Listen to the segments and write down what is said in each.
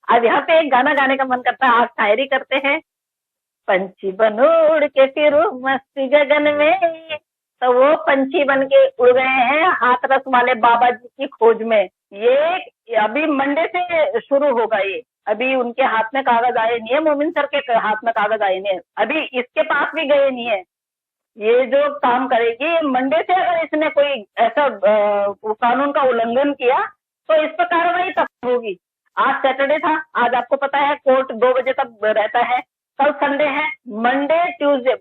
अब यहाँ पे एक गाना गाने का मन करता है, आप शायरी करते हैं। पंछी बन उड़ के फिरूं मस्ती गगन में, तो वो पंछी बन के उड़ गए हैं हाथरस वाले बाबा जी की खोज में। ये अभी मंडे से शुरू होगा ये। अभी उनके हाथ में कागज आए नहीं है, मोमिन सर के हाथ में कागज आए नहीं है, अभी इसके पास भी गए नहीं है। ये जो काम करेगी मंडे से, अगर इसने कोई ऐसा कानून का उल्लंघन किया तो इस पर कार्रवाई तब होगी। आज सैटरडे था, आज आपको पता है कोर्ट 2 बजे तक रहता है। कल संडे है, मंडे ट्यूसडे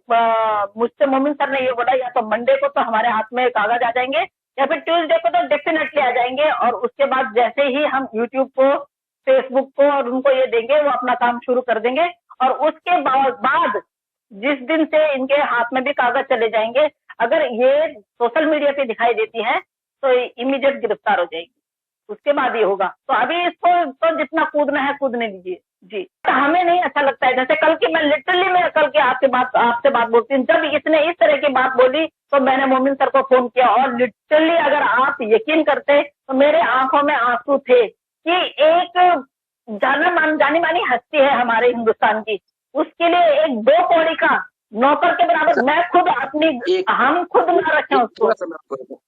मुझसे मोमिन सर ने ये बोला, या तो मंडे को तो हमारे हाथ में कागज आ जाएंगे, या फिर ट्यूसडे को तो डेफिनेटली आ जाएंगे। और उसके बाद जैसे ही हम यूट्यूब को, फेसबुक को और उनको ये देंगे, वो अपना काम शुरू कर देंगे। और उसके बाद जिस दिन से इनके हाथ में भी कागज चले जाएंगे, अगर ये सोशल मीडिया पे दिखाई देती है तो इमीडिएट गिरफ्तार हो जाएगी। उसके बाद ये होगा। तो अभी इसको तो जितना कूदना है कूदने दीजिए जी। तो हमें नहीं अच्छा लगता है। जैसे कल की, मैं लिटरली मैं कल की आपसे बात बोलती हूँ, जब इसने इस तरह की बात बोली तो मैंने मोमिन सर को फोन किया, और लिटरली अगर आप यकीन करते तो मेरे आंखों में आंसू थे कि एक जानी मानी हस्ती है हमारे हिंदुस्तान की, उसके लिए एक 2 कौड़ी का नौकर के बराबर मैं खुद अपनी, हम खुद न रखें उसको।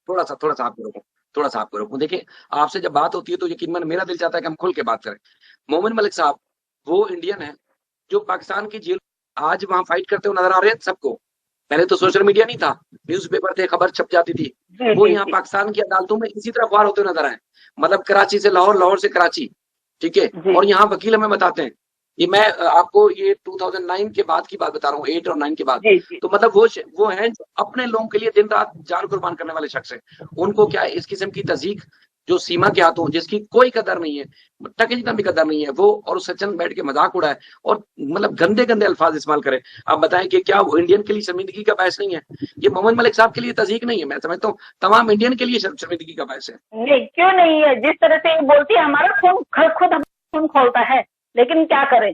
थोड़ा सा आपको रोकूं। देखिए, आपसे जब बात होती है तो यकीनन मेरा दिल चाहता है कि हम खुल के बात करें। मोमिन मलिक साहब वो इंडियन है जो पाकिस्तान की जेल आज वहां फाइट करते हुए नजर आ रहे हैं सबको। पहले तो सोशल मीडिया नहीं था, न्यूज़पेपर थे, खबर छप जाती थी। वो यहाँ पाकिस्तान की अदालतों में इसी तरह फार होते नजर आए, मतलब कराची से लाहौर, लाहौर से कराची, ठीक है। और यहाँ वकील हमें बताते हैं, ये मैं आपको ये 2009 के बाद की बात बता रहा हूँ, 8 और 9 के बाद। तो मतलब वो हैं जो अपने लोगों के लिए दिन रात जान कुर्बान करने वाले शख्स हैं। उनको क्या इस किस्म की तज़ीक जो सीमा के हाथों, जिसकी कोई कदर नहीं है, टके जितना भी कदर नहीं है वो, और उससे चंद बैठ के मजाक उड़ाए और मतलब गंदे गंदे अल्फाज इस्तेमाल करे। आप बताएं कि क्या वो इंडियन के लिए शर्मिंदगी का बायस नहीं है? ये मोहम्मद मलिक साहब के लिए तज़ीक नहीं है, मैं समझता हूँ तमाम इंडियन के लिए शर्मिंदगी का बायस है। नहीं, क्यों नहीं है? जिस तरह से बोलती है, हमारा खुद खून खोलता है, लेकिन क्या करें,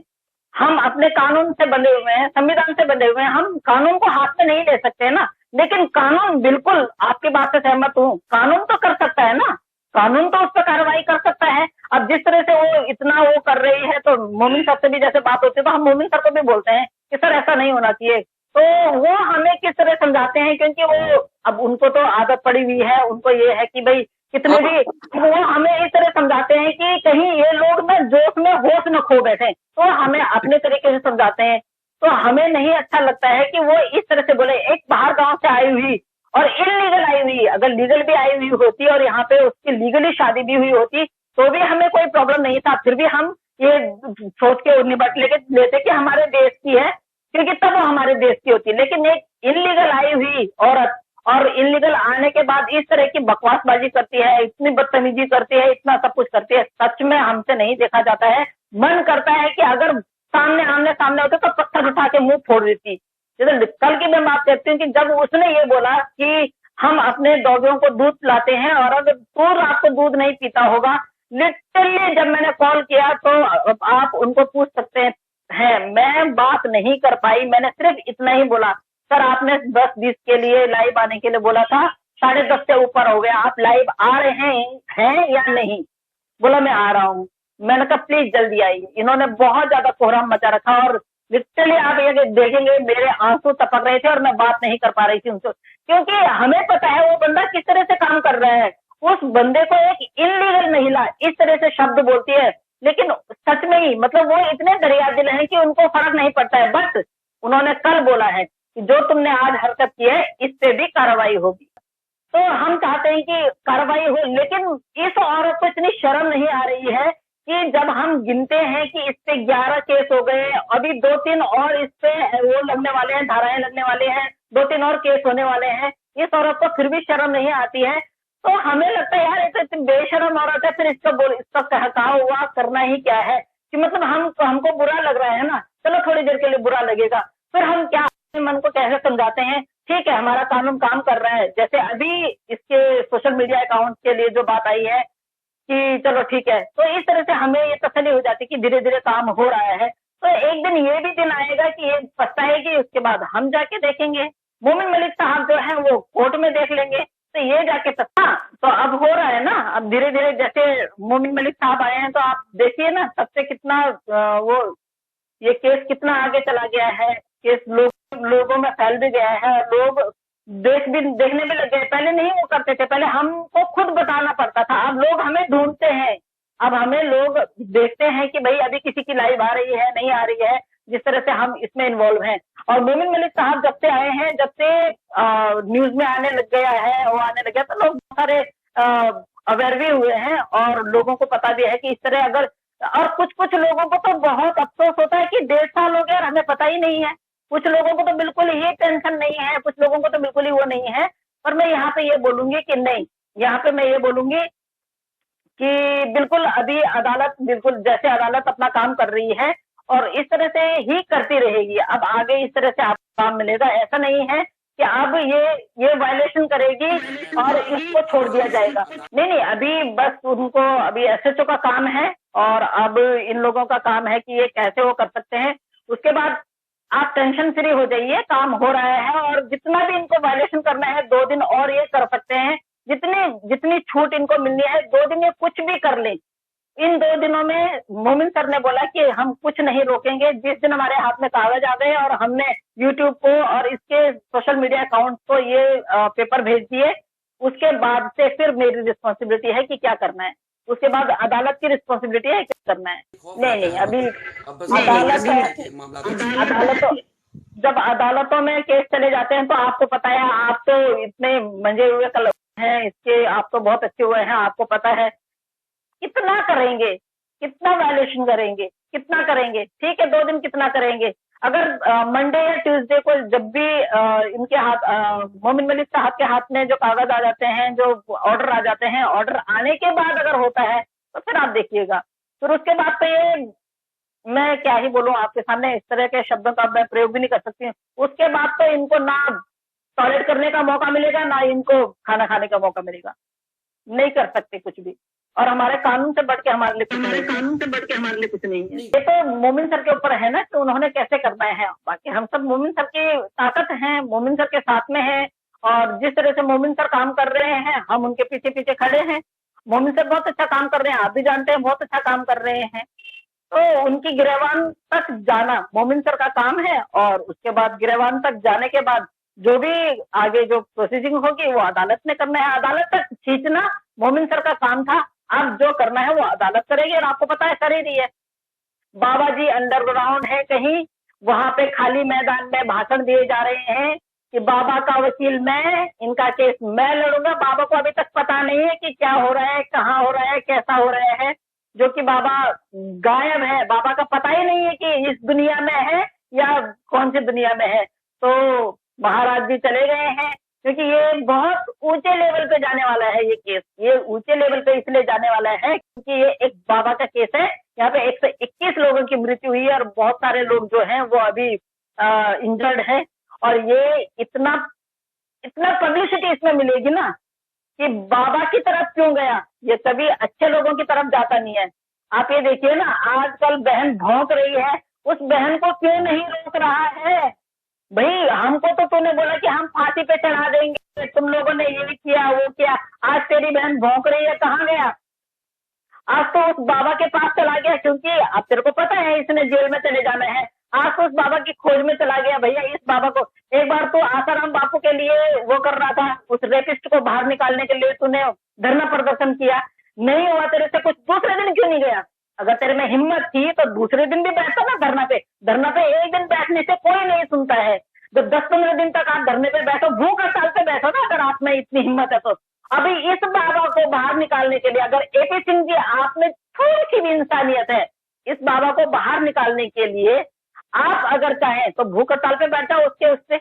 हम अपने कानून से बंधे हुए हैं, संविधान से बंधे हुए हैं, हम कानून को हाथ में नहीं ले सकते ना। लेकिन कानून, बिल्कुल आपकी बात से सहमत हूँ, कानून तो कर सकता है ना, कानून तो उस पर कार्रवाई कर सकता है। अब जिस तरह से वो इतना वो कर रही है, तो मोमिन सर से भी जैसे बात होती है तो हम मोमिन सर को भी बोलते हैं कि सर ऐसा नहीं होना चाहिए। तो वो हमें किस तरह समझाते हैं, क्योंकि वो अब उनको तो आदत पड़ी हुई है, उनको ये है कि भाई कितने भी, वो हमें इस तरह समझाते हैं कि कहीं ये लोग ना जोश में होश न खो बैठे, तो हमें अपने तरीके से समझाते हैं। तो हमें नहीं अच्छा लगता है कि वो इस तरह से बोले। एक बाहर गांव से आई हुई और इनलीगल आई हुई, अगर लीगल भी आई हुई होती और यहाँ पे उसकी लीगली शादी भी हुई होती तो भी हमें कोई प्रॉब्लम नहीं था, फिर भी हम ये सोच के निपट लेते कि हमारे देश की है, क्योंकि तब वो हमारे देश की होती। लेकिन एक इनलीगल आई हुई औरत, और इनलीगल आने के बाद इस तरह की बकवासबाजी करती है, इतनी बदतमीजी करती है, इतना सब कुछ करती है, सच में हमसे नहीं देखा जाता है। मन करता है कि अगर आमने सामने होते तो पत्थर उठा के मुंह फोड़ देती। जैसे कल की मैं बात कहती हूँ कि जब उसने ये बोला कि हम अपने डॉगियों को दूध पिलाते हैं, और अगर तू रात को दूध नहीं पीता होगा, लिटरली जब मैंने कॉल किया तो आप उनको पूछ सकते हैं, मैं बात नहीं कर पाई। मैंने सिर्फ इतना ही बोला, सर आपने 10-20 के लिए लाइव आने के लिए बोला था, 10:30 से ऊपर हो गया, आप लाइव आ रहे हैं या नहीं? बोला मैं आ रहा हूँ। मैंने कहा प्लीज जल्दी आइए। इन्होंने बहुत ज्यादा कोहराम मचा रखा, और लिटरली आप ये देखेंगे मेरे आंसू टपक रहे थे और मैं बात नहीं कर पा रही थी उनसे, क्योंकि हमें पता है वो बंदा किस तरह से काम कर रहा है। उस बंदे को एक इनलीगल महिला इस तरह से शब्द बोलती है, लेकिन सच में ही मतलब वो इतने दरिया दिल हैं कि उनको फर्क नहीं पड़ता है। बस उन्होंने कल बोला है कि जो तुमने आज हरकत की है इस पे भी कार्रवाई होगी। तो हम चाहते हैं कि कार्रवाई हो, लेकिन इस औरत को इतनी शर्म नहीं आ रही है कि जब हम गिनते हैं कि इस पे 11 केस हो गए, अभी 2-3 और इस पे वो लगने वाले हैं, धाराएं लगने वाले हैं, 2-3 और केस होने वाले हैं, इस औरत को फिर भी शर्म नहीं आती है। तो हमें लगता है यार ये तो इतनी बेशर्म औरत है, फिर इसका कहा हुआ करना ही क्या है, कि मतलब हमको बुरा लग रहा है ना, चलो थोड़ी देर के लिए बुरा लगेगा, फिर हम क्या अपने मन को कैसे समझाते हैं, ठीक है हमारा कानून काम कर रहा है। जैसे अभी इसके सोशल मीडिया अकाउंट के लिए जो बात आई है कि चलो ठीक है, तो इस तरह से हमें ये तसल्ली हो जाती है कि धीरे धीरे काम हो रहा है। तो एक दिन ये भी दिन आएगा कि ये पछताएगी, उसके बाद हम जाके देखेंगे, मोमिन मलिक साहब जो है वो कोर्ट में देख लेंगे, तो ये जाके तो अब हो रहा है ना, अब धीरे धीरे जैसे मोमिन मलिक साहब आए हैं तो आप देखिए ना तब से कितना वो ये केस कितना आगे चला गया है, केस लोगों में फैल भी गया है, लोग देखने भी लग गए। पहले नहीं वो करते थे, पहले हमको खुद बताना पड़ता था, अब लोग हमें ढूंढते हैं, अब हमें लोग देखते हैं कि भाई अभी किसी की लाइव आ रही है नहीं आ रही है, जिस तरह से हम इसमें इन्वॉल्व हैं। और मोमिन मलिक साहब जब से आए हैं, जब से न्यूज में आने लग गया है, वो आने लग गया, तो लोग बहुत सारे अवेयर भी हुए हैं और लोगों को पता भी है कि इस तरह अगर, और कुछ कुछ लोगों को तो बहुत अफसोस होता है कि 1.5 साल हो गया और हमें पता ही नहीं है। कुछ लोगों को तो बिल्कुल ही टेंशन नहीं है, कुछ लोगों को तो बिल्कुल ही वो नहीं है। पर मैं यहाँ पे ये बोलूंगी कि नहीं, यहाँ पे मैं ये बोलूंगी कि बिल्कुल अभी अदालत, बिल्कुल जैसे अदालत अपना काम कर रही है और इस तरह से ही करती रहेगी। अब आगे इस तरह से आपको काम मिलेगा, ऐसा नहीं है कि अब ये वायलेशन करेगी और इसको छोड़ दिया जाएगा। नहीं नहीं, अभी बस उनको अभी एसएचओ का काम है और अब इन लोगों का काम है कि ये कैसे वो कर सकते हैं। उसके बाद आप टेंशन फ्री हो जाइए, काम हो रहा है और जितना भी इनको वायलेशन करना है 2 दिन और ये कर सकते हैं। जितनी छूट इनको मिलनी है 2 दिन ये कुछ भी कर ले। इन 2 दिनों में मोमिन सर ने बोला कि हम कुछ नहीं रोकेंगे। जिस दिन हमारे हाथ में कागज आ गए और हमने यूट्यूब को और इसके सोशल मीडिया अकाउंट को ये पेपर भेज दिए, उसके बाद से फिर मेरी रिस्पॉन्सिबिलिटी है कि क्या करना है, उसके बाद अदालत की रिस्पॉन्सिबिलिटी है क्या करना है। नहीं अभी अदालतों जब अदालतों में केस चले जाते हैं तो आपको पता है, आप तो इतने मंजे हुए कल हैं इसके, आप तो बहुत अच्छे हुए हैं, आपको पता है कितना करेंगे, कितना वायलेशन करेंगे, कितना करेंगे। ठीक है 2 दिन कितना करेंगे। अगर मंडे या ट्यूसडे को जब भी इनके हाथ मोमिन मलिक साहब के हाथ में जो कागज आ जाते हैं, जो ऑर्डर आ जाते हैं, ऑर्डर आने के बाद अगर होता है तो फिर आप देखिएगा। फिर उसके बाद तो ये मैं क्या ही बोलूं आपके सामने, इस तरह के शब्दों का मैं प्रयोग भी नहीं कर सकती हूँ। उसके बाद तो इनको ना टॉयलेट करने का मौका मिलेगा, ना इनको खाना खाने का मौका मिलेगा, नहीं कर सकते कुछ भी। और हमारे कानून से बढ़ के हमारे लिए कुछ नहीं है। ये तो मोमिन सर के ऊपर है ना कि उन्होंने कैसे करना है। बाकी हम सब मोमिन सर की ताकत हैं, मोमिन सर के साथ में हैं और जिस तरह से मोमिन सर काम कर रहे हैं हम उनके पीछे पीछे खड़े हैं। मोमिन सर बहुत अच्छा काम कर रहे हैं, आप भी जानते हैं बहुत अच्छा काम कर रहे हैं। तो उनकी गिरेबान तक जाना मोमिन सर का काम है और उसके बाद गिरेबान तक जाने के बाद जो भी आगे जो प्रोसीजिंग होगी वो अदालत ने करना है। अदालत तक खींचना मोमिन सर का काम था, अब जो करना है वो अदालत करेगी और आपको पता है कर ही रही है। बाबा जी अंडरग्राउंड है कहीं, वहां पे खाली मैदान में भाषण दिए जा रहे हैं कि बाबा का वकील मैं, इनका केस मैं लड़ूंगा। बाबा को अभी तक पता नहीं है कि क्या हो रहा है, कहाँ हो रहा है, कैसा हो रहा है, जो कि बाबा गायब है, बाबा का पता ही नहीं है कि इस दुनिया में है या कौन सी दुनिया में है। तो महाराज जी चले गए हैं क्योंकि ये बहुत ऊंचे लेवल पे जाने वाला है ये केस। ये ऊंचे लेवल पे इसलिए जाने वाला है क्योंकि ये एक बाबा का केस है। यहाँ पे 121 लोगों की मृत्यु हुई है और बहुत सारे लोग जो हैं वो अभी इंजर्ड है। और ये इतना पब्लिसिटी इसमें मिलेगी ना कि बाबा की तरफ क्यों गया, ये कभी अच्छे लोगों की तरफ जाता नहीं है। आप ये देखिए ना, आजकल बहन भौंक रही है, उस बहन को क्यों नहीं रोक रहा है। भाई हमको तो तूने बोला कि हम फांसी पे चढ़ा देंगे, तुम लोगों ने ये किया वो किया, आज तेरी बहन भौंक रही है, कहाँ गया। आज तो उस बाबा के पास चला गया क्योंकि अब तेरे को पता है इसने जेल में चले जाना है। आज तो उस बाबा की खोज में चला गया। भैया इस बाबा को एक बार तो आसाराम बापू के लिए वो कर रहा था, उस रेपिस्ट को बाहर निकालने के लिए तूने धरना प्रदर्शन किया, नहीं हुआ तेरे से कुछ, दूसरे दिन क्यों नहीं गया। अगर तेरे में हिम्मत थी तो दूसरे दिन भी बैठो ना धरना पे। धरना पे एक दिन बैठने से कोई नहीं सुनता है, जब 10-15 दिन तक आप धरने पे बैठो, भूख हड़ताल पे बैठो ना, अगर आप में इतनी हिम्मत है तो। अभी इस बाबा को बाहर निकालने के लिए अगर एपी सिंह जी आप में थोड़ी सी भी इंसानियत है, इस बाबा को बाहर निकालने के लिए आप अगर चाहें तो भूख हड़ताल पे बैठा, उससे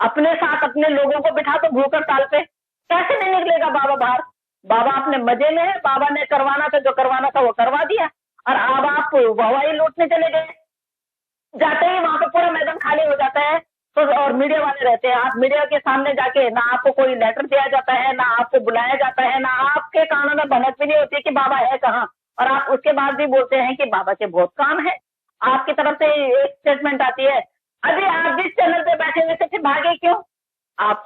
अपने साथ अपने लोगों को बिठा तो भूख हड़ताल पे। कैसे नहीं निकलेगा बाबा बाहर। बाबा अपने मजे में है, बाबा ने करवाना था, जो करवाना था वो करवा दिया और अब आप वाहवाही लूटने चले गए। जाते ही वहां पे पूरा मैदान खाली हो जाता है तो और मीडिया वाले रहते हैं। आप मीडिया के सामने जाके ना आपको कोई लेटर दिया जाता है, ना आपको बुलाया जाता है, ना आपके कानों में भनक भी नहीं होती कि बाबा है कहाँ। और आप उसके बाद भी बोलते हैं कि बाबा के बहुत काम है। आपकी तरफ से एक स्टेटमेंट आती है, अभी आप जिस चैनल पे बैठे हुए थे फिर भागे क्यों। आप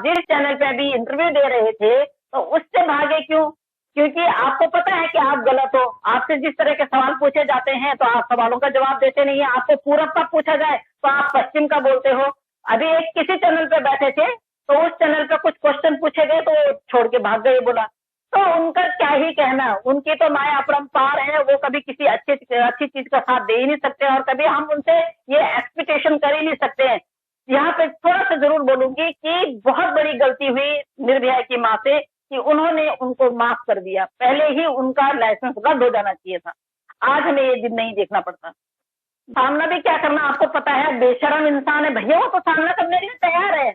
जिस चैनल पे अभी इंटरव्यू दे रहे थे तो उससे भागे क्यों? क्योंकि आपको पता है कि आप गलत हो। आपसे जिस तरह के सवाल पूछे जाते हैं तो आप सवालों का जवाब देते नहीं है। आपको पूरब का पूछा जाए तो आप पश्चिम का बोलते हो। अभी एक किसी चैनल पे बैठे थे तो उस चैनल पे कुछ क्वेश्चन पूछे गए तो वो छोड़ के भाग गए, बोला। तो उनका क्या ही कहना, उनकी तो माया अपरंपार है, वो कभी किसी अच्छी चीज का साथ दे ही नहीं सकते और कभी हम उनसे ये एक्सपेक्टेशन कर ही नहीं सकते हैं। यहाँ पे थोड़ा सा जरूर बोलूंगी कि बहुत बड़ी गलती हुई निर्भया की माँ से कि उन्होंने उनको माफ कर दिया। पहले ही उनका लाइसेंस रद्द हो जाना चाहिए था। आज हमें ये दिन नहीं देखना पड़ता। सामना भी क्या करना आपको पता है, बेशरम इंसान है भैया, वो तो सामना करने के लिए तैयार है।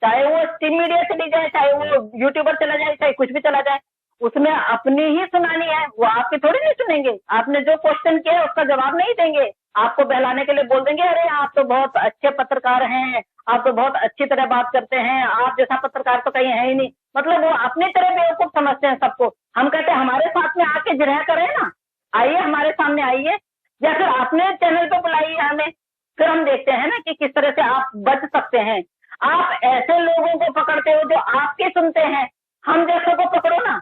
चाहे वो स्ट्रीम मीडिया चली जाए, चाहे वो यूट्यूबर चला जाए, चाहे कुछ भी चला जाए, उसमें अपनी ही सुनानी है, वो आपकी थोड़ी नहीं सुनेंगे। आपने जो क्वेश्चन किया उसका जवाब नहीं देंगे, आपको बहलाने के लिए बोल देंगे अरे आप तो बहुत अच्छे पत्रकार हैं, आप तो बहुत अच्छी तरह बात करते हैं, आप जैसा पत्रकार तो कहीं है ही नहीं। मतलब वो अपनी तरह बेवकूफ समझते हैं सबको। हम कहते हैं हमारे साथ में आके जिरह करें ना, आइए हमारे सामने आइए, या फिर अपने चैनल पे बुलाइए हमें, फिर हम देखते हैं ना कि किस तरह से आप बच सकते हैं। आप ऐसे लोगों को पकड़ते हो जो आपके सुनते हैं, हम जैसों को पकड़ो ना,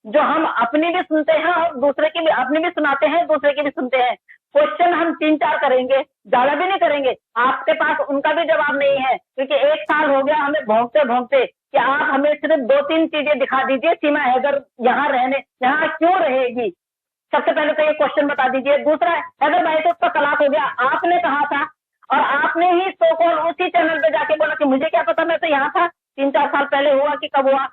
जो हम अपनी भी सुनते हैं और दूसरे की भी, अपनी भी सुनाते हैं, दूसरे की भी सुनते हैं। क्वेश्चन हम 3-4 करेंगे, ज्यादा भी नहीं करेंगे। आपके पास उनका भी जवाब नहीं है क्योंकि 1 साल हो गया हमें भौंकते भौंकते कि आप हमें सिर्फ 2-3 चीजें दिखा दीजिए। सीमा हैदर यहाँ क्यों रहेगी, सबसे पहले तो ये क्वेश्चन बता दीजिए। दूसरा, हैदर भाई तो उसका तलाक हो गया, आपने कहा था और आपने ही सो कॉल उसी चैनल पे जाके बोला कि मुझे क्या पता, मैं तो यहाँ था, 3-4 साल पहले हुआ कि कब हुआ।